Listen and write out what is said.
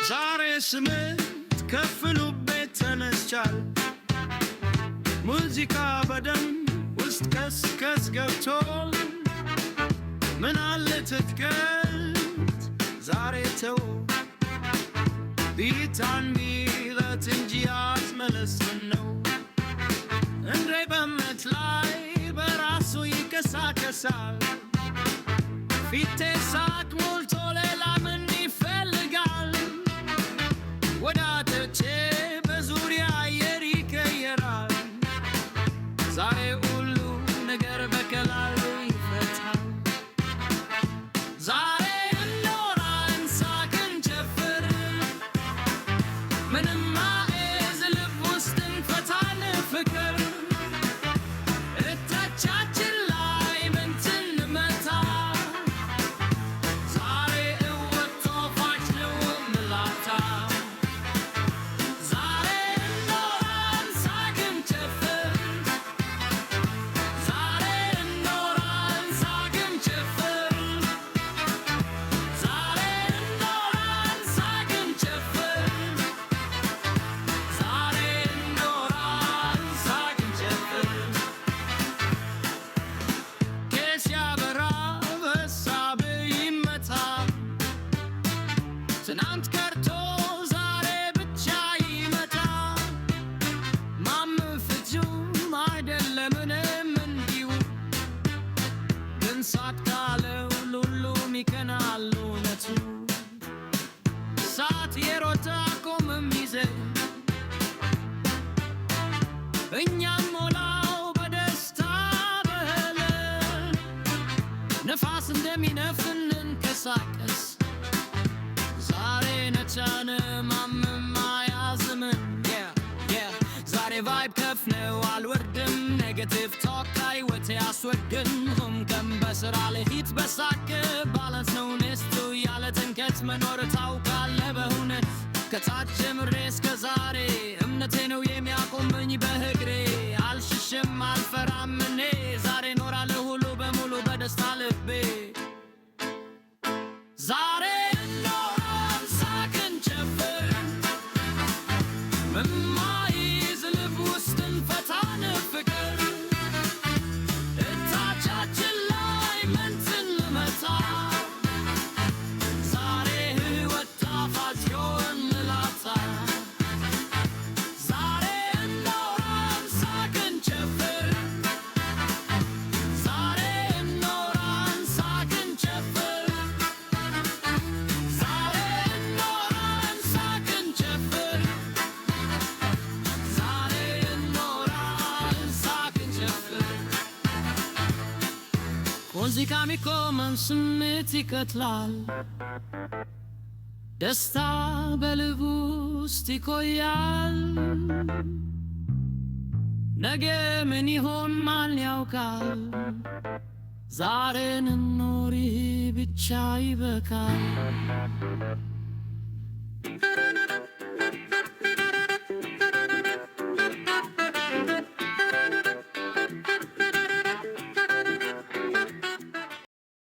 ዛሬ ስምንት ከፍሉበት ተነስቻል ሙዚቃ በደም ውስጥ ከስከስ ገብቶ ምን አለ ትትከት ዛሬ ተው ቢታን ቢለት እንጂ አትመለስ ነው እንዴ በመት ላይ በራሱ ይከሳከሳል ፊቴ ሳቅ ሞልቶ ሌላ ምን ይፈልጋል ወዳጆቼ በዙሪያ አየር ይቀየራል ዛሬ ሁሉ ነገር በቀላሉ ይፈታል ዛሬ እንኖራለን ሳቅ እንጨፍር ምንም ማዕዝ ልብ ውስጥ እንፈታን ፍቅር እታቻችን ላይ ምንትን እንመታ ዛሬ እወጥቶ ፋች ነው ምላታ ዛሬ እንኖራለን ሳቅ እንጨፍር ዛሬ እንኖራለን ሳቅ እንጨፍር ዛሬ እንኖራለን ሳቅ እንጨፍር ዛሬ እንኖራለን ሳቅ እንጨፍር ቄስ ያበራ በሳብ ይመታ ትናንት ቀርቶ ዛሬ ብቻ ይመጣ ማመን ፍጹም አይደለምንም እንዲሁ ግን ሳት ካለው ሁሉም ይቀናል እውነቱ ሳት የሮጠ አቆምም ይዘ እኛም ሞላው በደስታ በህለ ነፋስ እንደሚነፍን እንቀሳቀስ ዛሬ ነቻነ ማመም አያዝምን ዛሬ ቫይብ ከፍ ነው አልወርድም ኔጌቲቭ ቶክ ከህይወቴ አስወግን ሁምከም በስራ ለሂት በሳቅ ባላንስ ነው ኔስቱ ያለ ትንከት መኖር ታውቃለ በእውነት ከታች ጀምሬ እስከ ዛሬ እምነቴ ነው የሚያቆመኝ በእግሬ አልሽሽም አልፈራም እኔ ዛሬ ኖራለሁ ሁሉ በሙሉ በደስታ ልቤ ዛሬ እንኖራለን ሳቅ እንጨፍር ምንም ማዕዝ ልብ ውስጥ እንፈታን ፍቅር እታቻችን ላይ ምንትን እንመታ ዛሬ ህይወት ጣፋጭ ይሆን ምላታ ዛሬ እንኖራለን ሳቅ እንጨፍር ዛሬ እንኖራለን ሳቅ እንጨፍር ዛሬ እንኖራለን ሳቅ እንጨፍር ዛሬ እንኖራለን ሳቅ እንጨፍር ሙዚቃ የሚቆመን ስሜት ይቀጥላል ደስታ በልብ ውስጥ ይቆያል ነገ ምን ይሆን ማን ያውቃል ዛሬን እንኖር ብቻ ይበቃል